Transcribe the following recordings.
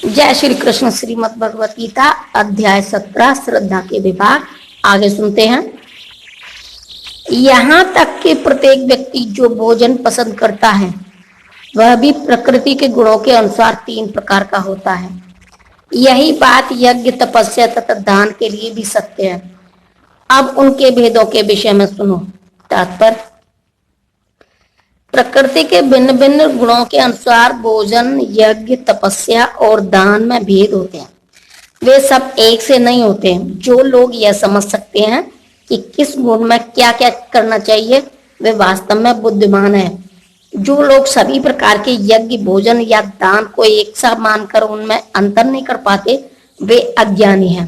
जय श्री कृष्ण। श्रीमद् भगवत गीता अध्याय 17 श्रद्धा के विभाग। आगे सुनते हैं। यहाँ तक कि प्रत्येक व्यक्ति जो भोजन पसंद करता है वह भी प्रकृति के गुणों के अनुसार 3 प्रकार का होता है। यही बात यज्ञ, तपस्या तथा दान के लिए भी सत्य है। अब उनके भेदों के विषय में सुनो। तात्पर्य: प्रकृति के भिन्न भिन्न गुणों के अनुसार भोजन, यज्ञ, तपस्या और दान में भेद होते हैं। वे सब एक से नहीं होते। जो लोग यह समझ सकते हैं कि किस गुण में क्या क्या करना चाहिए वे वास्तव में बुद्धिमान है। जो लोग सभी प्रकार के यज्ञ, भोजन या दान को एक सा मानकर उनमें अंतर नहीं कर पाते वे अज्ञानी हैं।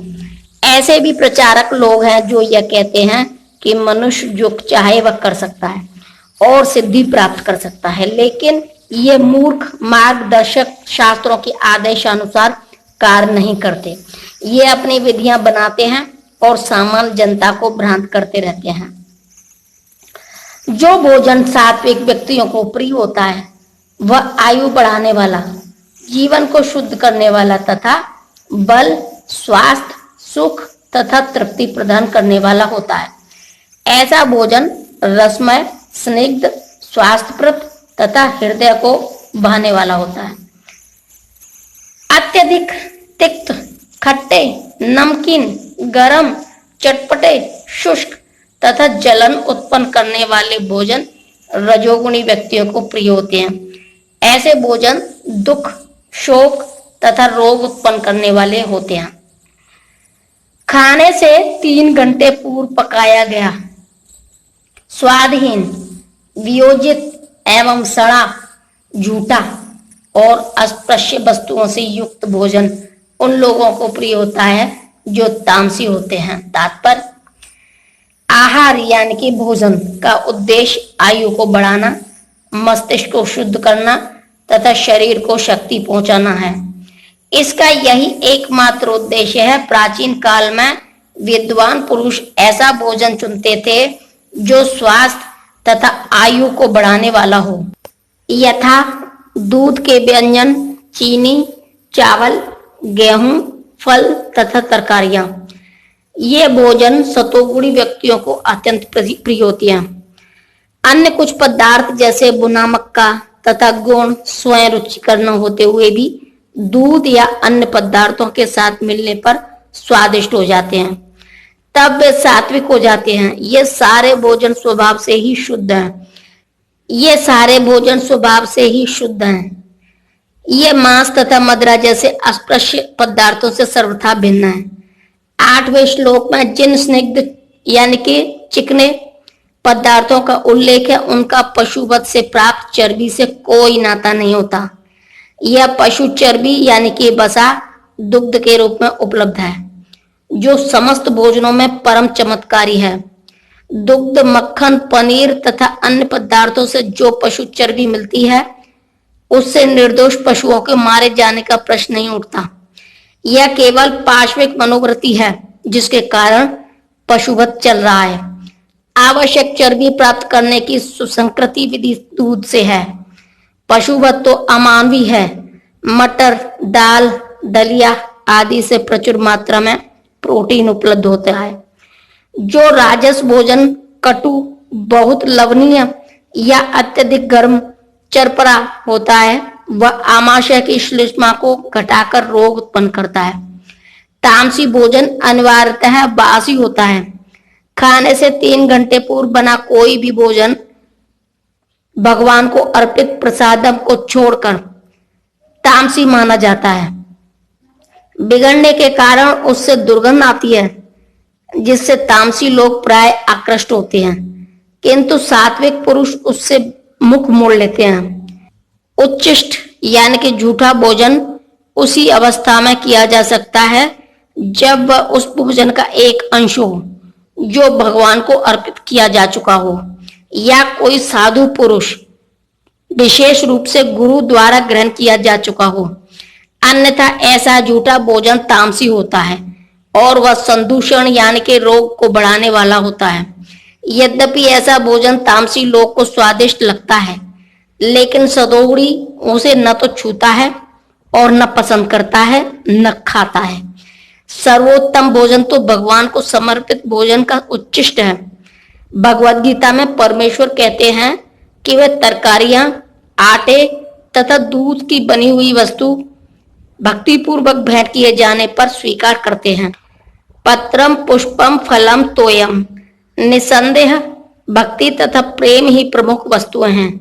ऐसे भी प्रचारक लोग हैं जो यह कहते हैं कि मनुष्य जो चाहे वह कर सकता है और सिद्धि प्राप्त कर सकता है, लेकिन ये मूर्ख मार्गदर्शक शास्त्रों के आदेशानुसार कार्य नहीं करते। ये अपनी विधियां बनाते हैं और सामान्य जनता को भ्रांत करते रहते हैं। जो भोजन सात्विक व्यक्तियों को प्रिय होता है वह आयु बढ़ाने वाला, जीवन को शुद्ध करने वाला तथा बल, स्वास्थ्य, सुख तथा तृप्ति प्रदान करने वाला होता है। ऐसा भोजन रसमय, स्निग्ध, स्वास्थ्यप्रद तथा हृदय को बहाने वाला होता है। अत्यधिक तिक्त, खट्टे, नमकीन, गरम, चटपटे, शुष्क तथा जलन उत्पन्न करने वाले भोजन रजोगुणी व्यक्तियों को प्रिय होते हैं। ऐसे भोजन दुख, शोक तथा रोग उत्पन्न करने वाले होते हैं। खाने से 3 घंटे पूर्व पकाया गया, स्वादहीन, वियोजित एवं सड़ा, झूठा और अस्पृश्य वस्तुओं से युक्त भोजन उन लोगों को प्रिय होता है जो तामसी होते हैं। तात्पर्य: आहार यानी कि भोजन का उद्देश्य आयु को बढ़ाना, मस्तिष्क को शुद्ध करना तथा शरीर को शक्ति पहुंचाना है। इसका यही एकमात्र उद्देश्य है। प्राचीन काल में विद्वान पुरुष ऐसा भोजन चुनते थे जो स्वास्थ्य तथा आयु को बढ़ाने वाला हो, यथा दूध के व्यंजन, चीनी, चावल, गेहूं, फल तथा तरकारियां। ये भोजन सतोगुणी व्यक्तियों को अत्यंत प्रिय होती हैं। अन्य कुछ पदार्थ जैसे भुना मक्का तथा गुण स्वयं रुचिकर न होते हुए भी दूध या अन्य पदार्थों के साथ मिलने पर स्वादिष्ट हो जाते हैं, तब वे सात्विक हो जाते हैं। ये सारे भोजन स्वभाव से ही शुद्ध हैं। ये मांस तथा मदिरा जैसे अस्पृश्य पदार्थों से सर्वथा भिन्न है। 8वें श्लोक में जिन स्निग्ध यानी कि चिकने पदार्थों का उल्लेख है उनका पशुवध से प्राप्त चर्बी से कोई नाता नहीं होता। यह पशु चर्बी यानी कि वसा दुग्ध के रूप में उपलब्ध है, जो समस्त भोजनों में परम चमत्कारी है। दुग्ध, मक्खन, पनीर तथा अन्य पदार्थों से जो पशु चर्बी मिलती है उससे निर्दोष पशुओं के मारे जाने का प्रश्न नहीं उठता। यह केवल पाश्विक मनोवृत्ति है जिसके कारण पशुवध चल रहा है। आवश्यक चर्बी प्राप्त करने की सुसंकृति विधि दूध से है। पशुवध तो अमानवीय है। मटर, दाल, दलिया आदि से प्रचुर मात्रा में प्रोटीन उपलब्ध होता है। जो राजस भोजन कटु, बहुत लवणीय या अत्यधिक गर्म, चरपरा होता है वह आमाशय की श्लेष्मा को घटाकर रोग उत्पन्न करता है। तामसी भोजन अनिवार्यतः बासी होता है। खाने से 3 घंटे पूर्व बना कोई भी भोजन भगवान को अर्पित प्रसादम को छोड़कर तामसी माना जाता है। बिगड़ने के कारण उससे दुर्गंध आती है जिससे तामसी लोग प्राय आकृष्ट होते हैं, किंतु सात्विक पुरुष उससे मुख मोड़ लेते हैं। उच्छिष्ट यानी कि झूठा भोजन उसी अवस्था में किया जा सकता है जब वह उस भोजन का एक अंश हो जो भगवान को अर्पित किया जा चुका हो या कोई साधु पुरुष विशेष रूप से गुरु द्वारा ग्रहण किया जा चुका हो। अन्यथा ऐसा झूठा भोजन तामसी होता है और वह संदूषण यानी कि रोग को बढ़ाने वाला होता है। यद्यपि ऐसा भोजन तामसी लोग को स्वादिष्ट लगता है, लेकिन सतोगुणी उसे न तो छूता है और न पसंद करता है न खाता है। सर्वोत्तम भोजन तो भगवान को समर्पित भोजन का उच्चिष्ट है। भगवत गीता में परमेश्वर कहते हैं कि वे तरकारियां, आटे तथा दूध की बनी हुई वस्तु भक्ति पूर्वक भेंट किए जाने पर स्वीकार करते हैं। पत्रम पुष्पम फलम तोयम, निसंदेह भक्ति तथा प्रेम ही प्रमुख वस्तुएं हैं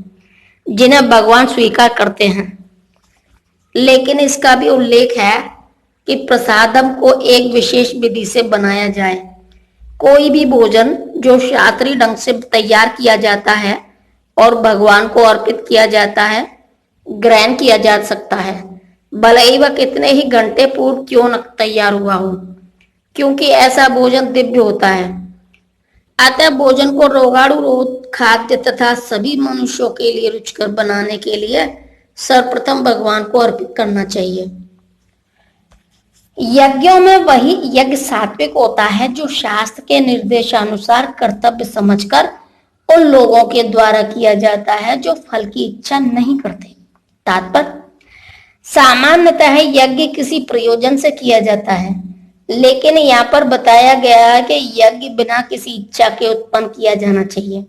जिन्हें भगवान स्वीकार करते हैं। लेकिन इसका भी उल्लेख है कि प्रसादम को एक विशेष विधि से बनाया जाए। कोई भी भोजन जो शास्त्रीय ढंग से तैयार किया जाता है और भगवान को अर्पित किया जाता है, ग्रहण किया जा सकता है, भले ही वह कितने ही घंटे पूर्व क्यों न तैयार हुआ हो, क्योंकि ऐसा भोजन दिव्य होता है। अतः भोजन को रोगाणुरोध, खाद्य तथा सभी मनुष्यों के लिए रुचिकर बनाने के लिए सर्वप्रथम भगवान को अर्पित करना चाहिए। यज्ञों में वही यज्ञ सात्विक होता है जो शास्त्र के निर्देशानुसार कर्तव्य समझकर उन लोगों के द्वारा किया जाता है जो फल की इच्छा नहीं करते। तात्पर्य, सामान्यतः यज्ञ किसी प्रयोजन से किया जाता है, लेकिन यहाँ पर बताया गया है कि यज्ञ बिना किसी इच्छा के उत्पन्न किया जाना चाहिए।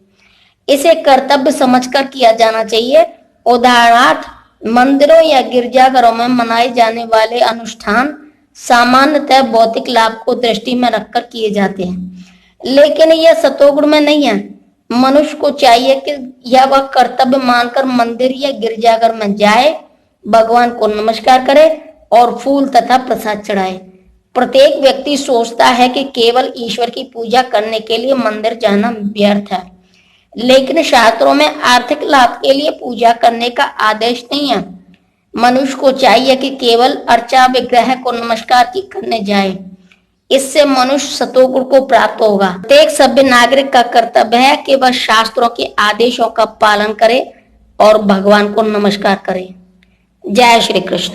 इसे कर्तव्य समझकर किया जाना चाहिए। उदाहरणार्थ, मंदिरों या गिरजाघरों में मनाए जाने वाले अनुष्ठान सामान्यतः भौतिक लाभ को दृष्टि में रखकर किए जाते हैं, लेकिन यह सतोगुण में नहीं है। मनुष्य को चाहिए कि यह वह कर्तव्य मानकर मंदिर या गिरजाघर में जाए, भगवान को नमस्कार करे और फूल तथा प्रसाद चढ़ाए। प्रत्येक व्यक्ति सोचता है कि केवल ईश्वर की पूजा करने के लिए मंदिर जाना व्यर्थ है, लेकिन शास्त्रों में आर्थिक लाभ के लिए पूजा करने का आदेश नहीं है। मनुष्य को चाहिए कि केवल अर्चा विग्रह को नमस्कार की करने जाए। इससे मनुष्य सतोगुण को प्राप्त होगा। प्रत्येक सभ्य नागरिक का कर्तव्य है कि वह शास्त्रों के आदेशों का पालन करे और भगवान को नमस्कार करे। जय श्री कृष्ण।